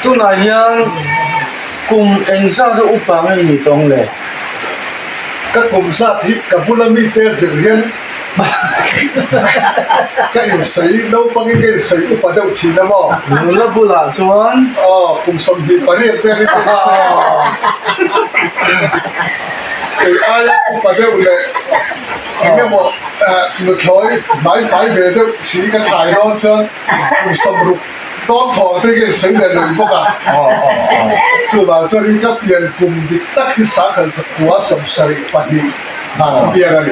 tu na hian kum eng sa do upa ngai ni tong le các cùng sát thị cả bulami tê dữ hiền các em sấy đâu bằng cái sấy của bắt đầu chỉ là mò nu la bula chuan cùng sầm đi parit về đi cái ai cũng bắt đầuเลยcái mò nó thôi máy phải về đâu chỉ cái菜咯chứ cùng sầm rụtต้นทองที่ก็สิ่งเดียวกันพวกอ่ะส่วนเราจะเรียกเปลี่ยนกลุ่มดิตักที่สาขาสกัวสมศรีปฏิเปลี่ยนอะไร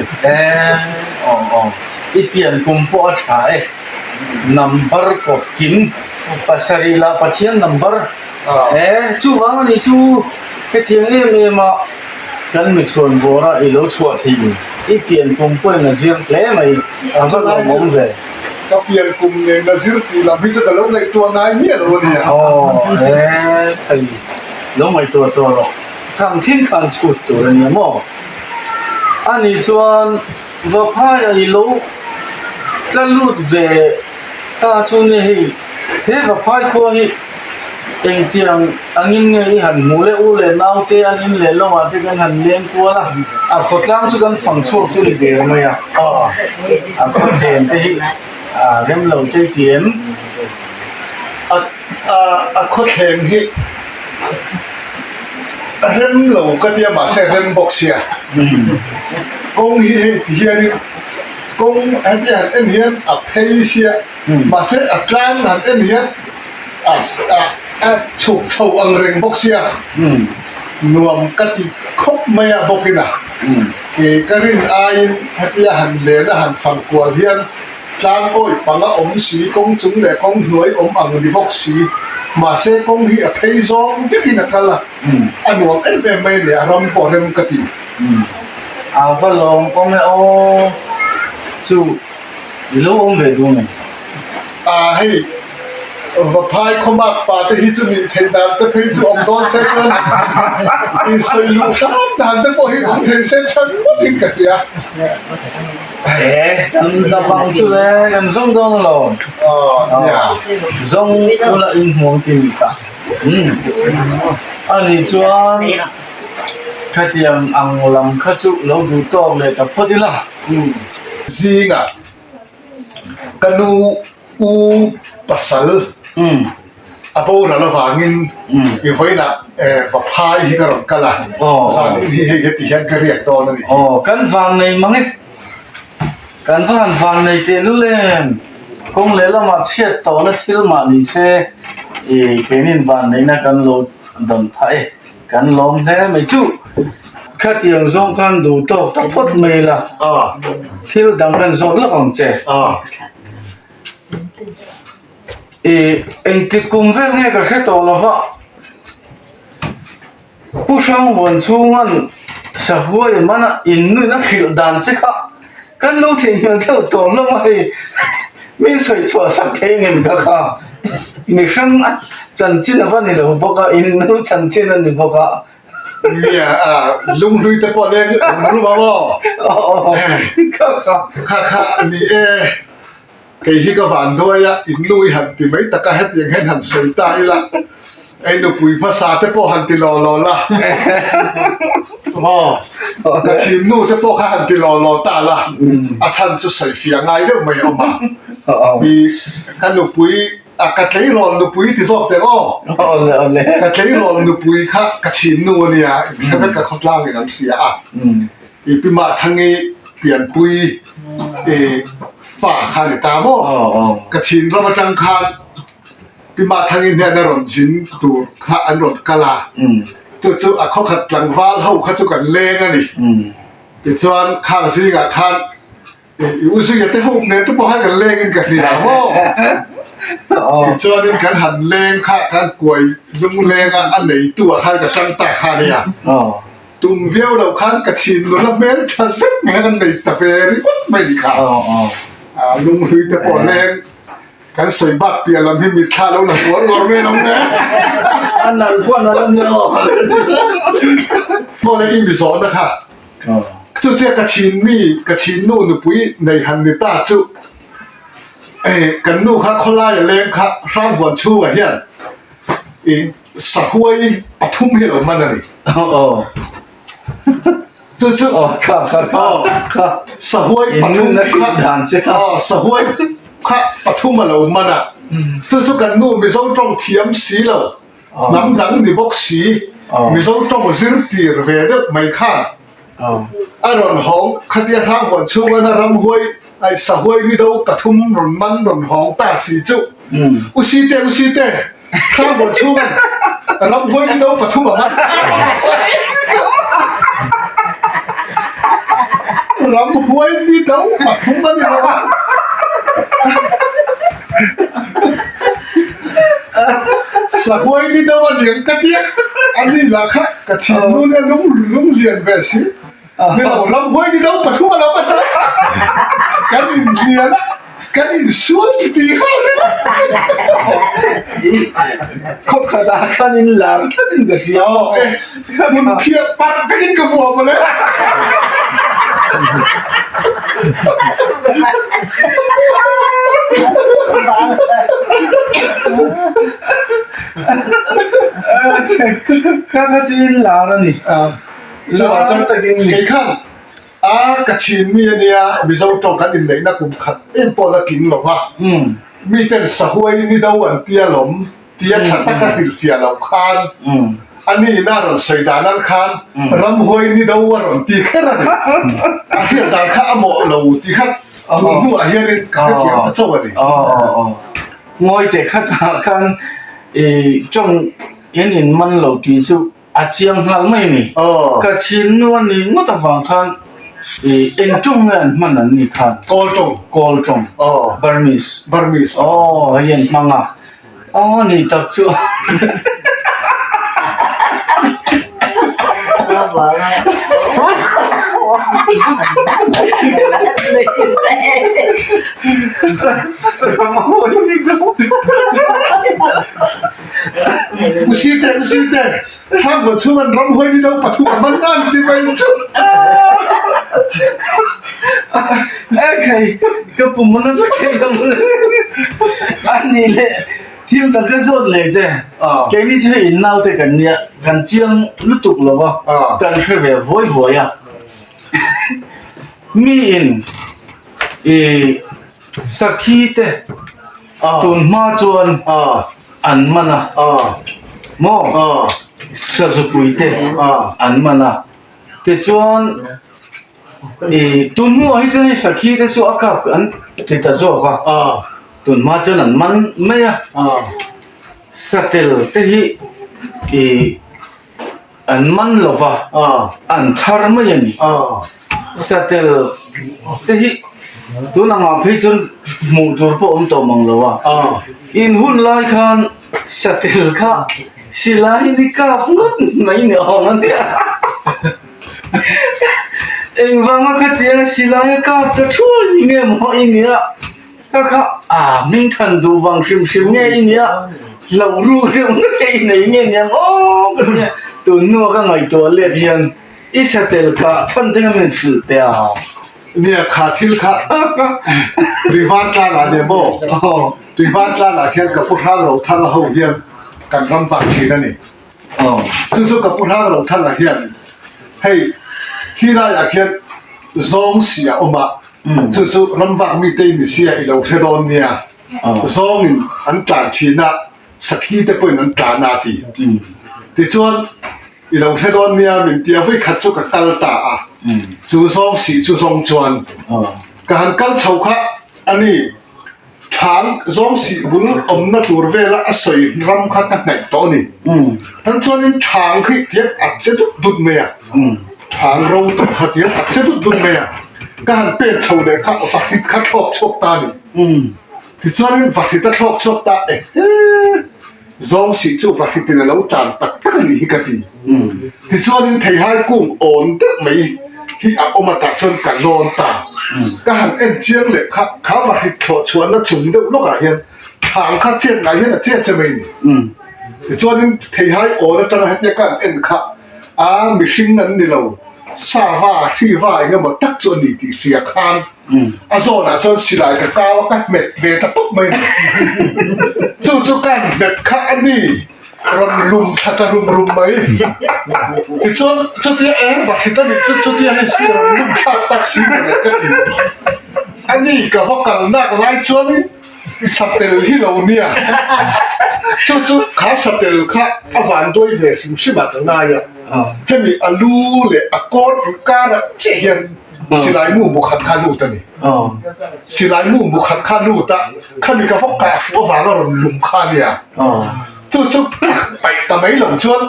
อีเปลี่ยนกลุ่มพวกชายnumber ก็กินภาษาลีลาปัจจัย number จู่ว่านี่จู่แค่เทียงเอ็มมากันไม่ชวนบัวละอีโลชัวทีอีเปลี่ยนกลุ่มพวกนั้นเสียงเล่ไม่ทำให้เรามองเลยก็เปลี่ยนกลุ่มเนี่ยนะสิที่เราพิจารณาในตัวนายเนี่ยเราเนี่ยไอ้แล้วไม่ตัวหรอกข้างทิ้งข้างชุดตัวเนี่ยมั้งอันนี้ชวนว่าพายไอ้ลูกจะลุดเวตาจุนี่เฮ้ว่าพายคนนี้เองเตียงอันนี้ไงหันมูเลอูเลน้าวเตียอันนี้เลลงมาที่กันหันเลี้ยงตัวละขดล่างจุกันฝังชั่วจุดเดียวไหมขดเห็นที่เริ่มเราจะเขียนคนแข่งที่เริ่มเราก็เตรียมมาเสร็จเริ่มบอกเสียกงที่ที่นี่กงอันนี้อันนี้เพย์เสียมาเสร็จอัตลันอันนี้ฉุกเฉินอังเริงบอกเสียนวมกติคบไม่บอกกินนะกรินอายินฮัตยาหันเลนหันฟังกวลเฮียนจางโอ้ยปังก็อมสีกงจุงเลยกงหน่วยอมอังดิบอกสีมาเสกงที่เพย์ซองฟิกินักละอันนวมไม่เนี่ยรำปอเริ่มกติเอาก็ลองก็ไม่เอาจู่ลูกไม่ดูเนี่ยให้ว่าพายขมักปาที่ฮิจุมีเทนดานแต่เพย์จูอมโดนเซชันอินสุลูฟดานแต่พอฮิอมเทนเซชันไม่ถึงกันยากันตะบังชุเลยกันส่งตรงเราเนี่ยส่งอุลาอินห่วงทีมตาอันนี้ชวนขัดยังอังลำขัดจุเราดูต่อเลยแต่พอดีละจริงอ่ะกันดูอูปัสสาวะปูนั่นเราฟังอินอีไฟน่ะว่าพายที่กระรอกกันละสารที่ให้ที่เห็นกระเรียกตัวนั่นนี่กันฟังในมั้งกันฟังในเจนุเลนคงเลยละมาเชียดตัวนั่นที่ละมานี่เซ่เป็นอินฟังในนักกันโลดนไทยกันลมแท้ไม่จู่ขัดยังส่งกันดูต่อทั้งหมดไม่ละที่ดังกันส่งละของเจเองที่กุมเวลเนี่ยก็แค่ตัวละว่าผู้ช่างวันช่วงนั้นสักวันมันอินนู่นนักขิดดันใช่ค่ะกันรู้ที่ยังเท่าตัวละไม่สวยชัวสักเพลงเองก็ค่ะไม่ช่างจันจินวันนี้เราบอกว่าอินนู่นจันจินนั่นบอกว่าเนี่ยลุงลุยแต่พอเล่นรู้ป่าวค่ะนี่ไอ้ที่ก็ฝันด้วยอ่ะอินลุยหันติไม่ตะกะเฮ็ดยังเห็นหันสวยตายละไอ้หนูปุ๋ยภาษาแต่พอหันติรอละกระชินนู่แต่พอหันติรอตาละอาชันจะใส่เฟียงไงเด้อไม่เอามามีกันหนูปุ๋ยกระเทยรอนหนูปุ๋ยที่สอบแต่ก็กระเทยรอนหนูปุ๋ยค่ะกระชินนู่เนี่ยแค่เป็นกระคนล่างอย่างนั้นเสียอ่ะอีปีมาทางนี้เปลี่ยนปุ๋ยฝ่าข้าในตาบ่กระชินเรามาจังคานปีมาทางนี้เนี่ยนรนชินตัวข้าอันรนกะลาตัวเจ้าเขาขัดหลังฟ้าเขาขัดจุกันเลงอ่ะนี่แต่ชวนข้างซิงอ่ะข้างอุสุยแต่หกเนี่ยต้องบอกให้กันเลงกันนี่นะบ่ชวนนี่กันหันเลงข้ากันกวยลุงเลงอันไหนตัวข้ากับจังตาข้าเนี่ยตุ้มเวียวเราข้างกระชินแล้วเม้นทัศน์แม่กันในตะเฟริวัดไม่ดีข่าวลุงลุยแต่ปอแรงกันสวยบักเปียลำให้มีท่าแล้วหลังหัวงอไม่น้องแม่อันนั้นพวกนั้นเนี่ยพอเลยอินดิสอนนะคะจุดเจ้ากระชินมีกระชินนู่นปุ้ยในฮันนิต้าจุกันนู่ค่ะคนไล่แรงค่ะสร้างหัวชู้อ่ะเฮีย สะห้วยปทุมเฮลมันนี่ อ๋อ จู่ อ๋อค่ะสะห้วยปทุม นักด่านใช่ครับ สะห้วยค่ะปทุมมาแล้วมันอ่ะจู่กันนู่นมีส่งตรงเทียมสีแล้วน้ำดังนี่บอกสีมีส่งตรงซิร์ตีร์เวดไม่ข้าอารอนห้องขัดยาทางหัวชูวันรำห้วยไอ้สะห้วยนี่เรากระทุ่มรอนมันรอนห้องตาสีจุอุสิเตข้างหัวชูวันรำห้วยนี่เราปทุมมันรำห้วยนี่เราปทุมมันนี่เราสะห้วยนี่เราวันเลี้ยงกระเทียอันนี้ล่ะค่ะกระชิมนู่นเนี่ยลุงเรียนแบบสินี่เรารำห้วยนี่เราปทุมเราปทุมกันนี่เนี่ยนะกันนี่สวนที่ดีค่ะเขาขนาดกันนี่หลับกันนี่ก็เสียมันเพียบปัดไปกินกระหัวมาเลยข้าจะยินหลาแล้วนี่จะว่าจะกี่ขั้นกระชินมีเนี่ยมีเจ้าตรงกันอินเลยนะกุมขัดปอละกินหรอวะมีแต่สะห้วยนี่ดาวันเตียหลมเตียขัดตะกันหิลเฟียเหล่าคานอันนี้น่ารอนใส่ดานันคานรำห้วยนี่ดาวันรอนตีแค่นั้นอาเทียดาข้าหมอเหล่าตีขัดหัวเฮียนี่ข้าเทียมตะเจ้าวันนี้งอยแต่ข้ากันจ้องยันมันเหล่าที่สุอาเจียงหัลไม่นี่กระชินวันนี้งดฟังคันเอ็นจงเงินมันนั่นนี่คันกอลจงบาร์มิสยันมังอ่ะนี่ตักชัวอุสิเตถ้าเกิดช่วงรำห้วยนี่เราปะทุมันนั่นที่ไม่ชุดก็ปุ่มมันจะแค่กันอันนี้เลยที่มันก็สุดเลยเจ้แกนี่ใช่อินเอาแต่กันเนี่ยกันเจียงลุตุกหรอวะกันแค่แบบโวยอ่ะมีอินสักทีเตตุนมาจวนอันมันอ่ะโมสักปุยเตอันมันอ่ะแต่จวนตุนมัวให้เจ้าในสักทีเตสุอากับกันที่ตาโจ้ก็ตุนมาจวนอันมันไม่อ่ะสักเตลเตฮีอันมันหรอวะอันชาร์มยังนี่สักเตลเตฮีตัวนังอาพิจารมุดตัวพ่ออมโตมังเลวะอินหุ่นลายคันสเตลค่ะสิลายนี่ค่ะพุ่งไม่เนี่ยห้องมันเนี่ยเอ็งว่ามาคัดยังสิลายค่ะแต่ช่วยเนี่ยมออินเนี่ยก็มิ่งทันดูวังชิมเนี่ยอินเนี่ยเรารู้เรื่องนั้นเองเนี่ยเนี่ยตัวนัวก็ไงตัวเล็บยันอีสเตลค่ะฉันถึงมันฟิลเตะเนี่ยขาทิลขาริวานกลางอะไรบ่ริวานกลางอะไรกับพวกเราท่านเราเฮียนกันรำฟังทีนั่นนี่จู่ๆกับพวกเราท่านเราเฮียนให้ที่ได้อยากเฮียนซองเสียออกมาจู่ๆรำฟังมีเต็มเสียอีเราเทดอนเนี่ยซองอันกลางทีน่ะสักทีแต่เป็นอันกลางนาทีที่ชวนอีเราเทดอนเนี่ยมันเดียวไว้ขัดจุกกัลตาจู่ซองสีจู่ซองจวนการกันเช่าค่ะอันนี้ทางซองสีบุญอมนัดตัวเวลาสวยรำคัดไหนตัวนี้ทั้งจวนนี้ทางคือเทียบอาจจะดุดเมียทางเราตัวเทียบอาจจะดุดเมียการเป็นเช่าเลยค่ะฝักที่ขัดทอกชกตานี่ที่จวนนี้ฝักที่ขัดทอกชกตาซองสีจู่ฝักที่เนี่ยเราจานตักตักนี่กันดีที่จวนนี้ไทยให้กุ้งอ่อนตึกไหมที่เอามาตัดจนกันนอนตาก็หันเอ็นเชียงเลยครับเขาว่าที่ถอดชวนแล้วจุ่มเดือดลูกอะไรเห็นทางข้าเทียนอะไรเห็นเทียนจะไม่มีจวนนี้ที่ให้โอ้แล้วจะให้เทียกันเอ็นค่ะมีสิ่งนั้นนี่เราซาว่าที่ว่าอย่างเงี้ยมาตักจนนี่ที่เสียคานโซน่ะจนสิไหลกับก้าวกับเม็ดเบตตุ๊บไม่จู่ๆกันเบ็ดข้าอันนี้ run lum thata rum mai ti chon tia em va khita ni chon tia hai si run lum khat tak si ne ka ti ani ka vokal nak lai chon satel hi lo nia chu kha satel kha awan doi ve sim si ma ta na ya hemi alu le akor ka na che hian silai mu bu khat kha lu ta ni silai mu bu khat kha lu ta khami ka vok ka fu wa ga run lum kha nia chuไปตะไม่หลงชวน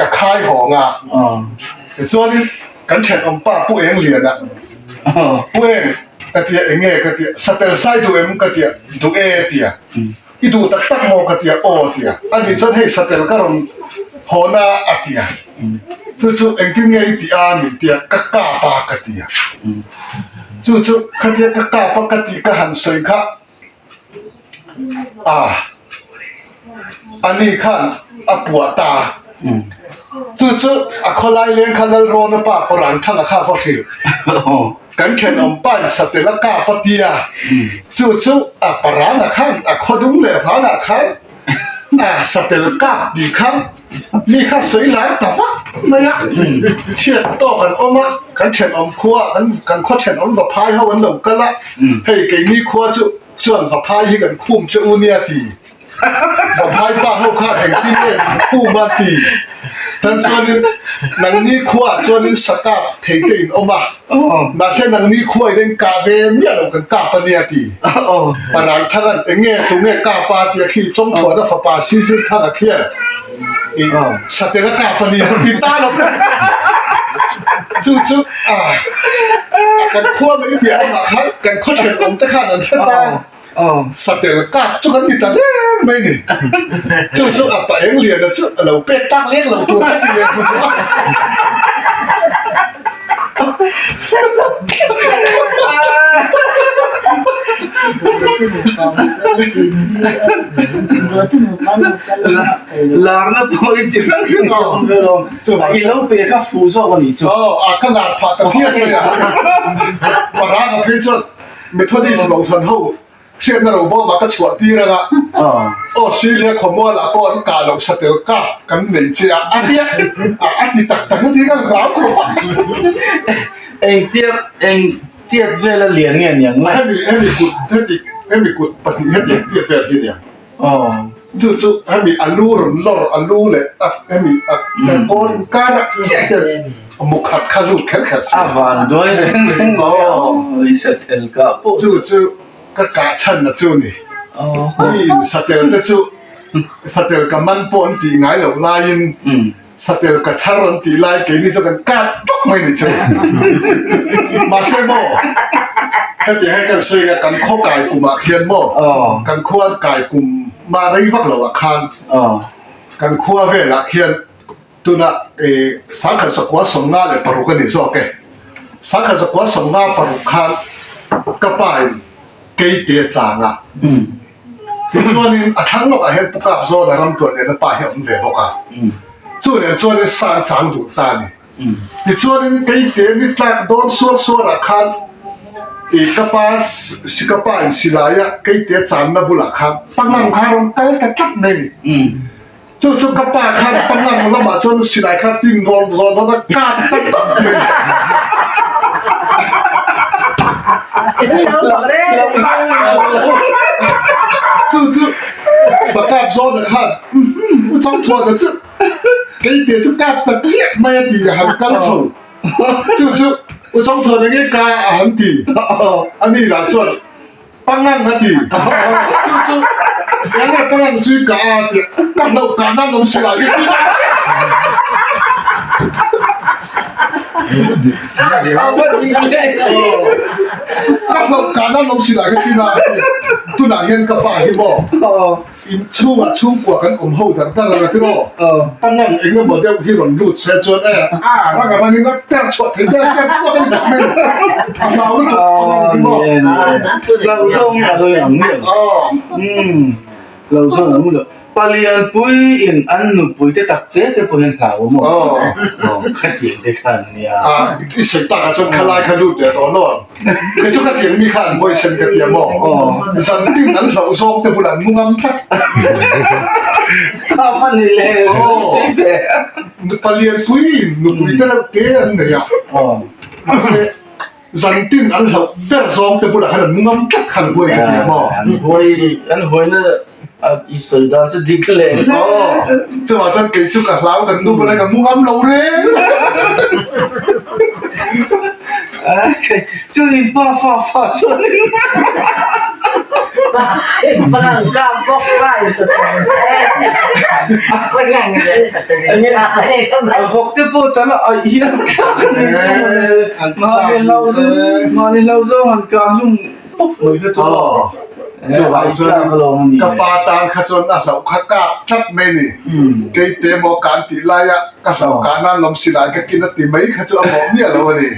กับค่ายหองอ่ะแต่ชวนนี่กันเฉินอมป้าผู้เองเรียนอ่ะผู้เองกะเตียเองกะเตียสเตลไซดูเอ็มกะเตียดูเอเตียอีดูตักโมกะเตียโอเตียอันนี้ชวนให้สเตลก็รมหอนาอะเตียchu eng tin ngai ti a ni tia ka ka pa ka tia chu ka tia ka ka pa ka ti ka han soi khaอันนี้ขั้นปวดตาจู่ๆคนไล่เลี้ยงคันร้อนป้าปรันทั้งข้าวฟ้าสิกันเช่นอมปั้นสเตลกาปฏิยาจู่ๆปรันขั้นคนดุงเล่ฟังขั้นสเตลกาดีขั้นมีข้าสวยหลายแต่ฟักไม่ยากเชี่ยโตกันอมกันเช่นอมขัวกันข้อเช่นอมแบบพายเขาวันหลงกันละให้ไก่นี่ขัวจู่ส่วนแบบพายกันคุ้มจะอุเนียตีบอกพายป้าเข้าคาดแห่งที่เนี่ยผู้มาตีท่านชวนนังนี้ขวาชวนสกัดเทกินออกมามาเช่นนังนี้ขวาเรื่องกาเวเมียเรากันกาปนียตีปรานทั้งนั้นเงี้ยตรงเงี้ยกาปาตีขี้จงถั่วแล้วฝาปาซีซึทั้งนั้นเขี้ยสเตลกาปนียตีตาเราจู่กันขวาไม่เบียดมาครับกันข้อเฉียดอมตะขานั่นแค่ตาสเตลกาจุกันติดตาเด้ไม่นี่จู่ไปเอ็งเรียนนะจู่เราเป็ดตั้งเลี้ยงเราตัวแค่เดียวลาร์น่ะตัวอีจิกันขึ้นมาเมื่อเราอีเราไปข้าฟูซ่อกันอีจู่ขนาดผ่าตะเพียนเลยอ่ะปรากับเพื่อนเมทอดิสลงทันหูเชื่อนะเราบอกว่าก็ชวดที่แล้วออสเตรเลียขโมยละป้อนการลงสเตลกากันไหนเจ้าอันเดียอันที่ตักที่กันแล้วกูเอ็งเทียบเวลาเรียนเนี่ยยังไงให้มีกุดปฏิให้เทียบเวลาที่เนี่ยจู่ให้มีอลูรุนลอร์อลูเลยให้มีป้อนการเจ้ามุขขัดลุแค่วันด้วยเรื่องสเตลกาจู่ก็กาชันนะจู่นี่สเตลแต่จู่สเตลกับมันปนตีไงเราลายินสเตลกับชารันตีลายเกนี่จะกันกาตกไม่ได้จู่มาใช่บ่ให้ตีให้กันช่วยกันข้อกายกลุ่มอาเคียนบ่กันข้อกายกลุ่มมาได้ฟักเราอาคารกันข้อเวลาเคียนตัวน่ะสังขารสกัวสงงาเลยปรุกันนี่ซอกแกสังขารสกัวสงงาปรุคานก็ไปเกยเตียจางอ่ะที่ส่วนนี้ทั้งโลกเห็นปุกกับโซนรำตัวเนี่ยนะป้าเห็นเวบกันส่วนนี้สร้างจางดูตานี่ที่ส่วนนี้เกยเตียนี่แตกโดนส่วนอาคารอีกป้าสิกป้าอินสิลายะเกยเตียจางนับบุรักครับปังงังคารมเกยแต่จับไม่จู่กับป้าคารปังงังละมาจนสิลายคาติงรอนแล้วนะกาดตั้งตั้งไม่จู่ปากกาบโซนนะครับจ้องทวนนะจู่เกยเตี๋ยจู่กาบตะเจี๊ยบไม่ดีหันกันชงจู่จ้องทวนอย่างงี้กาหันตีอันนี้ละส่วนปังงันนะตีจู่ยังไงปังงันจู่กาเตี๋ยกับเราการนั่งลงสิลายกันเราการนั่งลงสิลายกันที่ไหนตุนายเห็นกับป้าที่บอกอินชูกว่ากันหูแต่เราที่บอกตั้งนั่งเองก็บอกเดี๋ยวพี่หล่นรูดเสียจวนถ้ากับมันนี่ก็แก้ชดถึงได้แก้ชดกันแบบนี้เราไม่ถูกที่บอกเราส่งอะไรอย่างเงี้ยเราส่งอะไร palian pui in anu pui te tak te pui hen hlau mo kha ting te khan nia i se ta ka chon khalai khadu te to non ke chu ka tiang mi khan moi sen ka tiang mo san tin an hlau som te bulan mungam tak pa ni le palian pui nu pui te la ke an ne ya se san tin an hlau ver som te bulan khan mungam tak khan hoi ka tiang mo an hoi na i soi dan se dik le chu wa chan ke chu ka hlau kan nu bulan ka mungam lo re chú in ba pha cho nên Parang gabok pa sa vok te po tala ai hiam ka ni lau zo han ka lum pop noi ka cho chu wa chan ka pa tan kha chon a hlau kha ka thak me ni ke te mo kan ti la ya ka hlau ka na lom silai ka kin ti mai kha chu a mo mi lo ni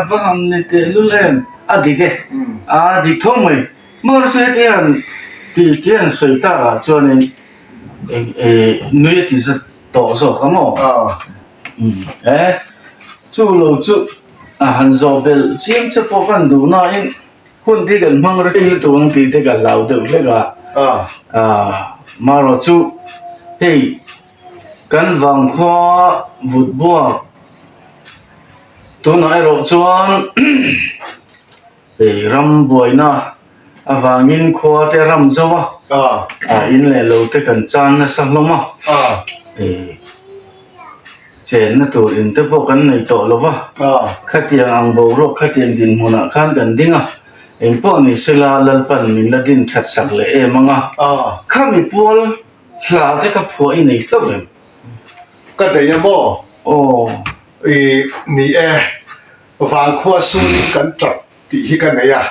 va han ni te lu len a di ke a di thong mai mo se ke an ti tian sui ta cho nên nuôi thì sẽ tổ số không mo chú lâu chú han zo bel chiếm chấp phô văn đủ na in hun ti gần mang ra il tuang ti te gần lao được le ga mà rồi chú hey kan vang khoa vụt bua tu nói rồi chuan hey ram boy na avangin khoa te ram zo in le lo te kan chan na sang lo ma chen na tur in te po kan nei to lo wa khatiang ang bo ro khatiang din huna khan kan dinga en po ni sila lal pan min la din that sak le e manga khami pol hla te ka pho i nei ka vem ka de ya mo ni wang khua sun kan trap ti hi kan ne ya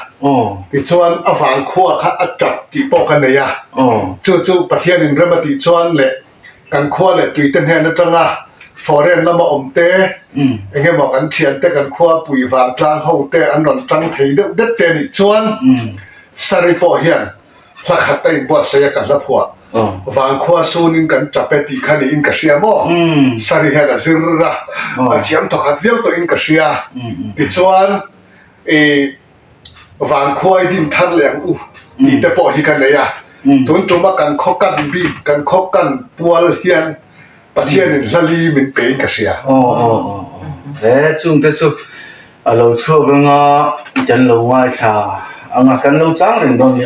ti chuan awang khua kha a trap ti po kan ne ya chu pathian in ramati chuan le kan khua le tui ten he na tanga foreign lama omte enge mo kan thian te kan khua pui wang tlang ho te an ron tang thei de det te ni chuan sari po hian hla khat te bo se ya kan la phua wang khua sun in kan trape ti khani in ka sia mo sari he da sirra chiam to khat viau to in ka sia ti chuan wang khua din thar leng ni te po hi kan ne ya tun tuma kan khokan bi kan khokan pual hian pathian in lali min pein ka sia chung te chu alo chu nga jan lo wa cha anga kan lo chang ring don ni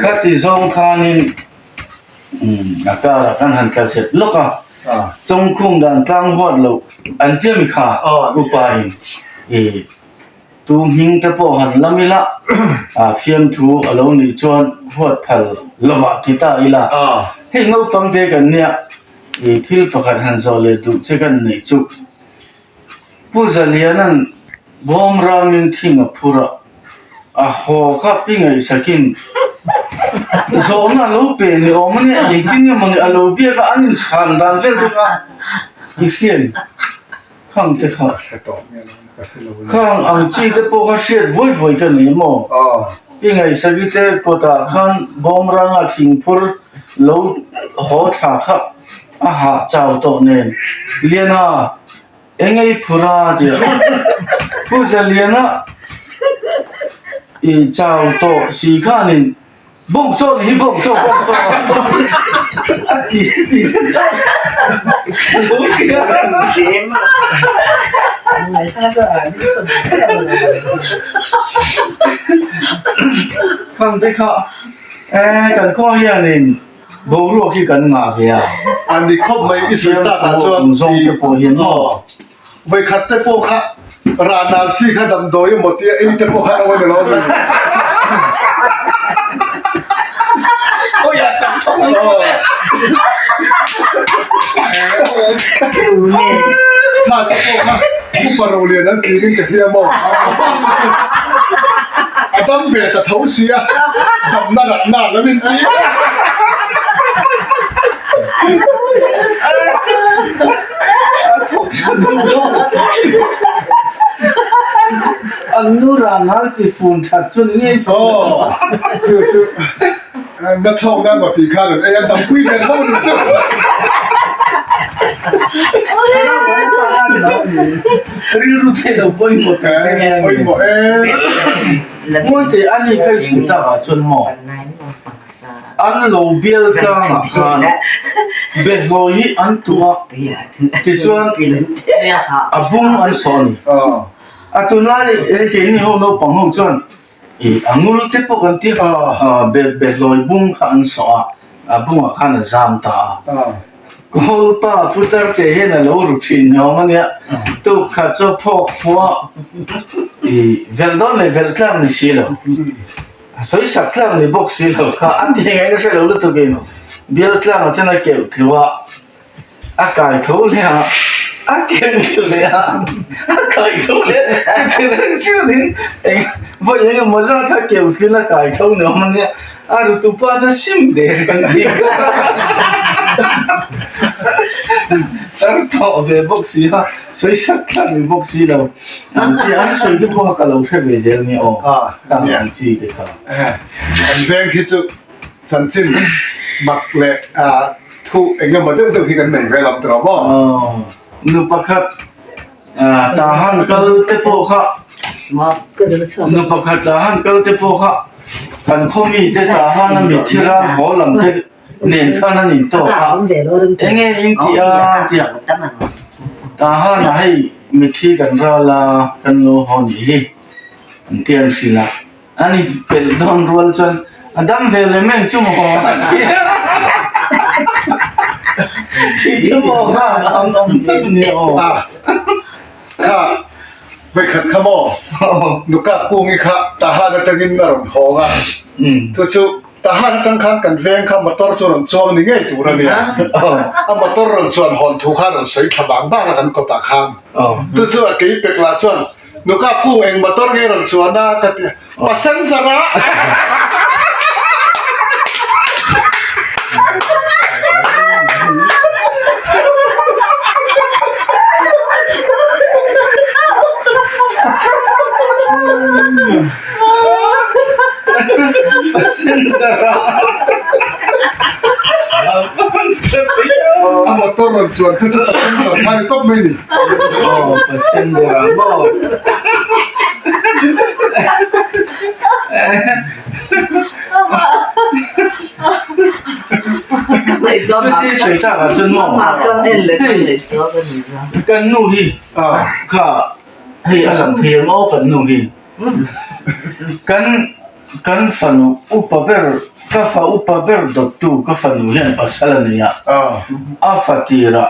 khati zong khanin akara kan han kal set loka chong khung dan tlang hot lo an tiam kha upain tu hing te po han lamila fiam thu alo ni chuan hot phal lawa ti ta ila hei ngau pang te kan nia thil pakhat han zo le du che kan nei chu puzalianan bom rangin thinga phura ho kha pingai sakin zo na lo pe ni omani kin mani alo bia ka an chan dan vel ka i fian khang te kha khang ang chi te po ka shet voi ka ni mo pingai sagite kota khan bom ranga thing phur lo ho tha kha aha chao to nen liana engai phura de puza liana i chao to si khanin bông cho tí đúng kia Người sao cơ à? không thấy khó cần khó hiện nên bố ruột khi cần ngả về anh đi khóc mấy ít ta cả cho thì vậy khát tới po khát ra nào chi khát đầm đôi một tia ít tới po khát đâu được rồi ôi ya chậm chậm khát tới po khát cũng vào đầu liền anh kỹ cái kia mà đâm về ta thấu xía đâm nát là mình tí anh nu ra ngang chỉ phun chặt chun nghe chứ นัดช่องนั่งกับตีข้าเลยยังทำคุยกันเท่านี้จ้ะriru te lo boy mo te ne oi mo mo te ani kai su ta ba chon mo an lo biel ka ma khan bet lo yi an tua ti chuan abung an soni atunai ke ni ho no pang ho chuan angul te po kan ti bet lo bung khan so abung khan zam ta Kol pa putar ke he na lo ru thin no mania tu kha cho phok phua vel don le vel tlam ni silo soi sak tlam ni box silo kha an thi ngai na se lo lu tu ge no bial tlam chana ke thwa a kai tho le a ke ni tu le a kai tho le chi te na chi din vo ye mo za kha ke u na kai tho no mania a ru tu pa cha sim de kan thi Ang to về bốc xí ha, soi sắc khăn về bốc xí đâu, thì anh soi cái bốc cái lâu thế về giờ này ô, càng ăn gì đấy cả. Anh ven khi chú chân chính mặc lệ thu anh em mà tương tự khi cần mình về làm được không? Nụ bạc khát, ta han cái tế bốc khát, nụ bạc khát ta han cái tế bốc khát, cần khôngมีtế ta han là bị thiệt là khó làm tế nên khăn anh nhìn to ha anh nghe anh tia ta ha na hay mi thi kan ra la kan lo ho ni tian sila ani pel don rol chan adam vele men chu mo thi mo ha am thích ni o kha vậy khát khăm o nụ cáp cung ý khá ta ha nó trăng in nở hồ nga tu chú ta han tang khan kan veng kha motor chuan chuang ni ngei tur ania a motor ron chuan hon thu kha ron sei thabang ba kan ko ta khang tu chu a ke pek la chuan nu ka pu eng motor nge ron chuan na ka pasan sara ang motor ron chuan kha chu pasan sara khai top mai ni pasen jara mo cho đi sợi ta là chân mỏ cần nụ hi cả hay ăn làm thiền ô cần nụ hi kan fanu upaber ka fa upaber dottu ka fanu yan pasalan ya afatira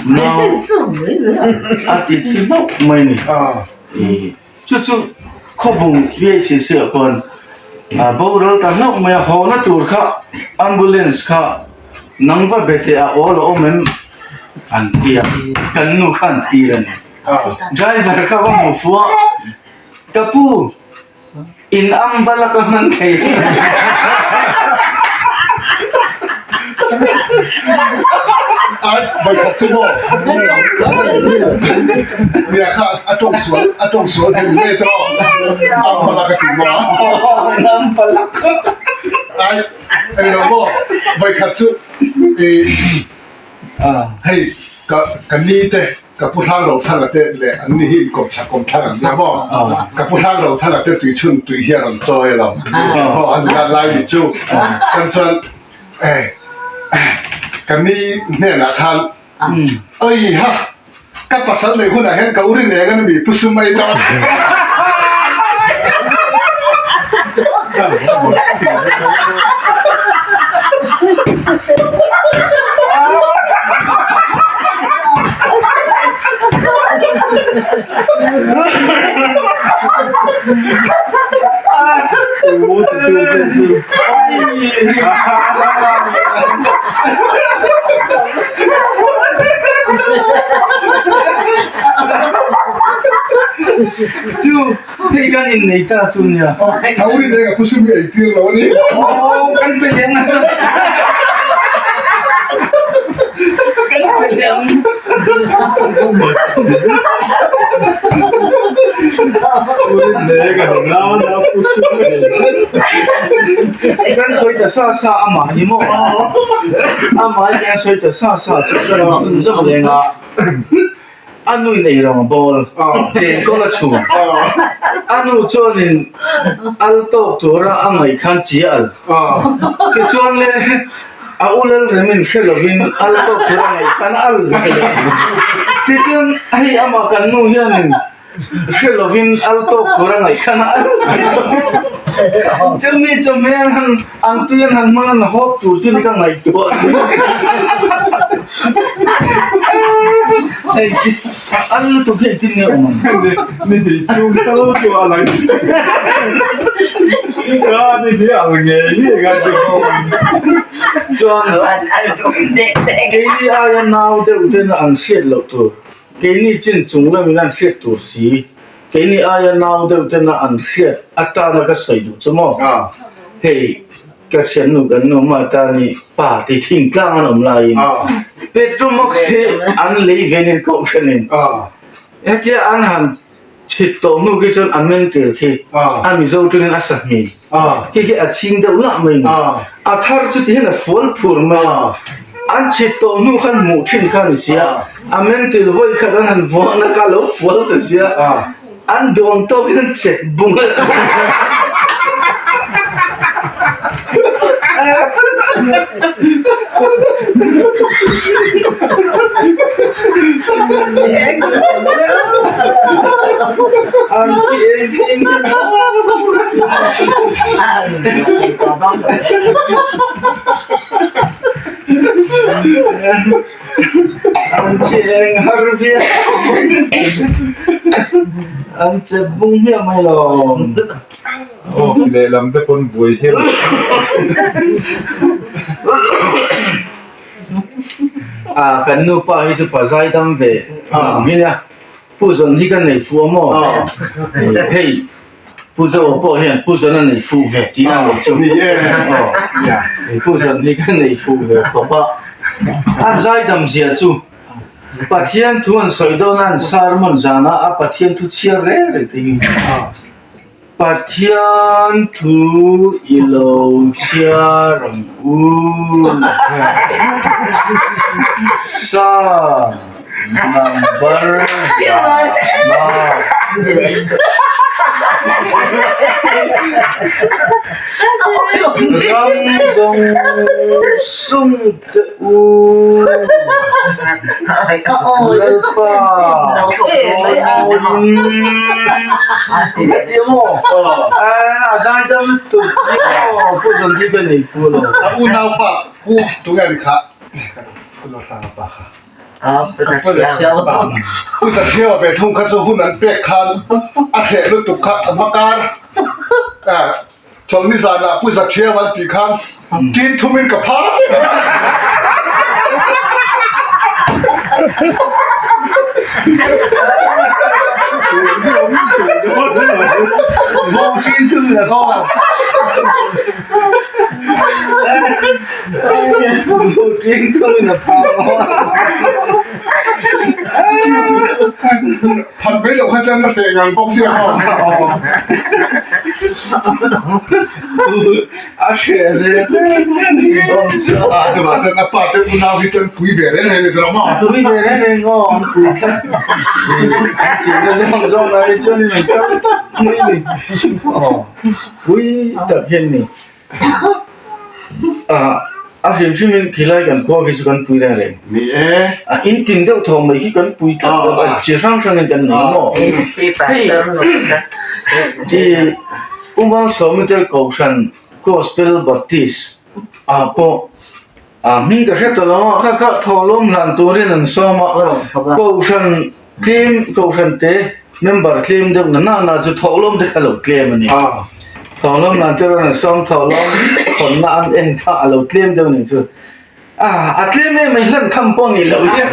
no ati tibo mai ni chu khobung ye chi se kon bawrol ta no me ho na tur kha ambulance kha nangwa bete a ol o mem an tia kan nu khan tiran driver ka wa mo fu kapu in ang balak man kay ai vậy khát chu mo ya kha atong suan thì nghe to ang pala ka ti mo ang balak ai lo mo vậy khát chu hey ka ni te ka pu thang ro thang te le an ni hi kom cha kom thang ya mo ka pu thang ro thang te tui chun tui hia ron choi lo ho an ga lai di chu kan chuan kan ni ne na than ơi ha các pasan này hun hen ka uri ne ga mi pusu mai to Chú, thì con nhìn này ta chú nhỉ? Hãy subscribe cho kênh Ghiền Mì Gõ để không bỏ lỡ những video hấp dẫn 내가 나만 부수네. 이건 소리 사사 아마 이모. 아마 이건 소리 사사 지금 순서 내가 anu này rồi bol trên có là chủ anu cho nên alto tora ang ai khan chi al cái chuan le aulal remin shelovin alto tora ai khan al cái chuan ai ama kan nu hian shelovin alto tora ai khan al chumi han tuyan han man hop tu chin ka ngai tu ăn tụi kia tin nhiều mà nên thì chung tao cho lại ra đi đi ăn nghề gì cái gì không cho cái đi ai nào đều tên là ăn sét lộc tu cái này trên chúng là mình ăn sét tu xí cái này ai nào đều tên là ăn sét ta là cái sợi đủ chứ mà hey các sen nu gần nu mà ta ni pa thì thỉnh clang ông lại Petromok si an lấy về nên cậu cho nên cái an hàn chít tổ nu cái chân an men tiền khi an mình dâu cho nên ăn sạch mình cái ăn chín đâu lắm mình thar chút thì là full full mà an chít tổ nu khăn mũ chín khăn gì an men tiền với khăn an hàn vốn là cả lỗ full được gì an đồn to cái chết bung anh chị em anh chị em har việt anh chị bung hiệp mày lòng ô để làm tới con bùi thêm kan nu pa hi su pa zai dam ve mina pu zon hi kan nei fu mo hey pu zo po hian pu zon nei fu ve ti na mo chu ni ya pu zon hi kan nei fu ve ko pa an zai dam zia chu pathian thuan soi do nan sarmon jana a pathian thu chia re re ti Pathian thu ilo chia rong u sa number ram dong sung te u lalpa mo sai tâm tụtผู้ชมที่เป็นไอ้ฟูโล u nau pa pu tu ga kha ku lo tha pa kha pu sa cheo be thong kha so hun an pe khan a he lu tu kha makar chom ni sa na pu sa cheo wan ti khan tin thu min ka pha vô chuyên thư là thôi vô chuyên thư là thôi Pan mấy lộc chân nó thể ngang bốc xe không? À xe thế, thì mà chân nó bắt được nào thì chân quý về đấy này được không? quý về đấy này ngon, quý chân, chỉ là rong này chân này cắm này, quý tập hiện này, hiện tại mình khi lại cần qua cái sự cần quý ra đấy, in tin đâu thòng mấy khi cần quý thật, chỉ sang sang cần nữa thì cũng có số mình tới cầu sản Gospel Baptist po mình cái sẽ đó các thọ lom làm tôi đến làm sao mà cầu sản tế member claim được na cho thọ lom để cái lộc claim này thọ lom làm tôi làm sao thọ lom còn là anh em thọ lộc claim được này chứ claim này mình lần thăm bao nhiêu lộc chứ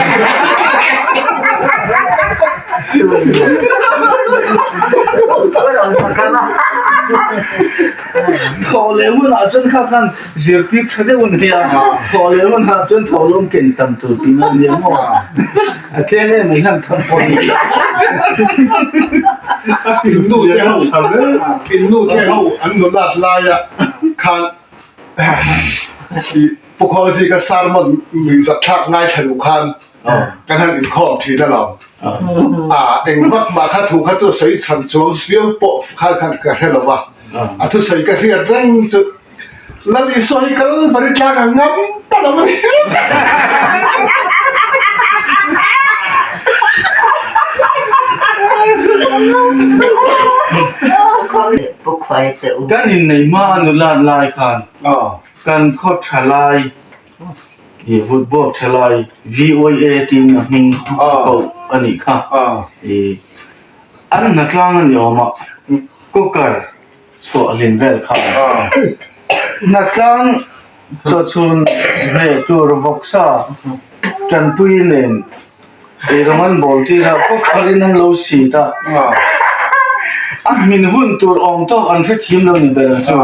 ถอเลวันอาจนข้ากันเสียติดเดียวเนี่ยถอเลวันอาจนถอลมเก่งตำตัวที่นั่นเนี่ยมั่วเจ้าเนี่ยไม่ขันทำคนนี้ อินดูเที่ยว 잘해. อินดูเที่ยวอันนู้นลาดลายอ่ะคันพวกเขาสิก็สารมันมีสัตว์ทักง่ายทะลุคันกันทันอินคอบทีนั่นเราเองวัดมาข้าถูกข้าจะใส่ขันจวงเสียวปะข้ากันกระเทลวะทุกใส่กระเทียดแรงจะแล้วอีสอยก็บริจาคงั้นตลอดเลย 不快的， กันอินในมานุลาลายคัน กันขอทลายฟุตบอลทลาย VOA ทีมหิงก็อันนี้ค่ะอันนักล่างนี่ออกมาก็เกิดสก็ลินเวลค่ะนักล่างจะชวนเฮตัวรบกษากันปุยเล่นโรมันบอลที่เราก็คารินันโลสีตาอันมินหุ่นตัวองค์ต้องอันที่ทีมเรานี่เป็นจู่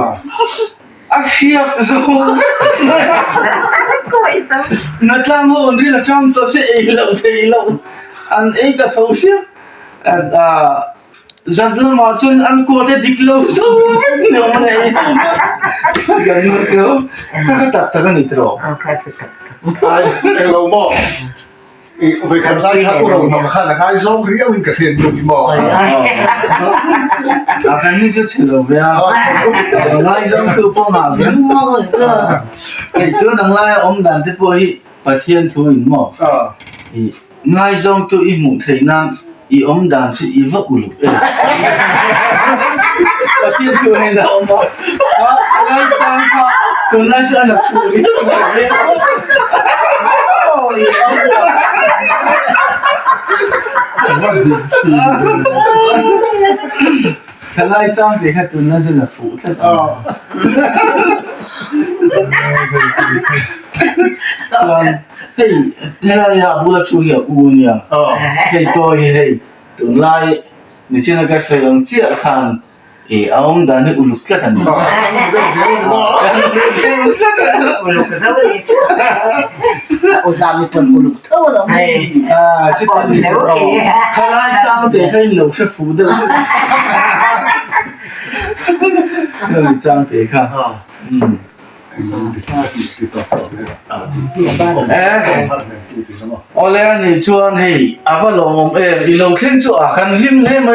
อันเชียบจู่นักล่างหุ่นที่เราจำตัวเสียเราเที่ยวอันกับทงเสียจัดลมาจนอันกูจะดิกโลสูเนี่ยมันกันนึกแล้วก็ตัดตะกันนิดรอ快速的，เองเราบอกไปขันไล่ข้าอุดมทำข้านะครับส่งเรียกวินกระเทียนดูที่หมอ กันนี่จะเฉลิมเนี่ยไล่จำตัวป้อนหาเพื่อน 我个， ไอ้ตัวนั่งไล่อมดันที่พอที่ประเทศทุ่งหม้อไล่จำตัวอีหมู่ไทยนั้นอีอมดัน是อีวักอุลุประเทศทุ่งนี่นะอมบ่ไล่จำเขาตัวไล่จะอันดับฟูนี่โอ้ย 看来长得还都那是那富的。嘿，那个呀，不了出去姑娘，嘿，多嘿，都来，你现在个摄影机看，我们那里有录个的呢。我录个什么意思？我咱们不录头了没？这个你说，看来长得还都是富的。那你长得看，ติดต่อเนี่ย我来你做嘿，阿不龙一路听着啊，看听嘞没？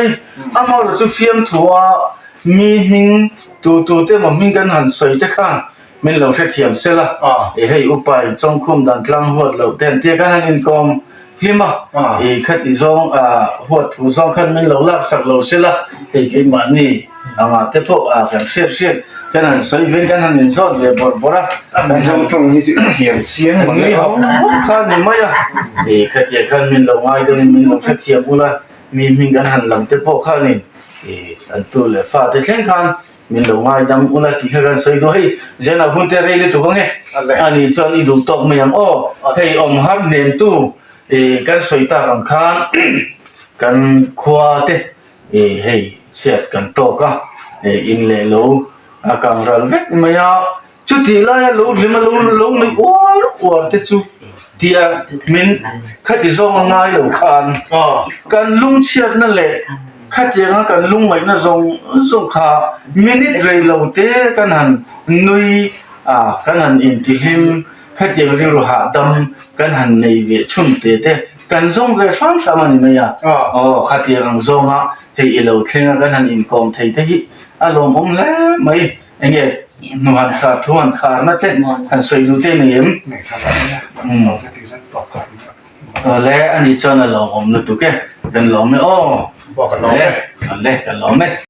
阿毛就film图啊，明明都的我明跟很水的看，明老是甜死了，嘿，我把中空当当活老但这个人讲。ที่มาคัดที่สองหัวถูสองคันมันเราลักสักเราเสียละที่มันนี่แต่พวกกันเสียกันนั่นสวยเป็นกันนั่นนี่สอนเลยบ่ละ但是中医是天仙嘛， นี่เขาข้านี่ไม่อะคัดที่คันมันเราง่ายตรงนี้มันเราเทียมกูละมีกันหันหลังแต่พวกข้านี่อันตัวเลยฟ้าแต่เช่นกันมันเราง่ายดำกูละที่กันสวยด้วยเจน่าหุ่นเตะเรย์ตัวเขาเนี่ยอันนี้จวนอีดูตกไม่ยังให้อมหับเน้นตู้กันสวยตาอังคารกันขวาเตให้เช็ดกันโตก็อินเลลูอาการรัลเวกไม่ยาจุดที่ไล่ลูลิมาลูไม่อ้วนเตจูที่มินขัดที่ส่งง่ายลูกันกันลุงเช็ดนั่นแหละขัดยังกันลุงไม่น่าส่งขามินิเรลูเตกันหันนุยกันหันอินทิหิมขัดยังเรื่องหาดำกันหันในเวชุนเตกันส่งเวฟังสามันไม่ยาขัดยังส่งให้เราเที่ยงกันหันอินคอมเทที่อารมณ์ผมแล้วไม่เงี้ยนวลขาดทวนขาดนั่นเต้หันสวยดูเต้นยิ้มแล้วอันนี้ชอบนั่นลองผมนึกถูกแก่กันลองไม่บอกกันลองเลยกันลองไหม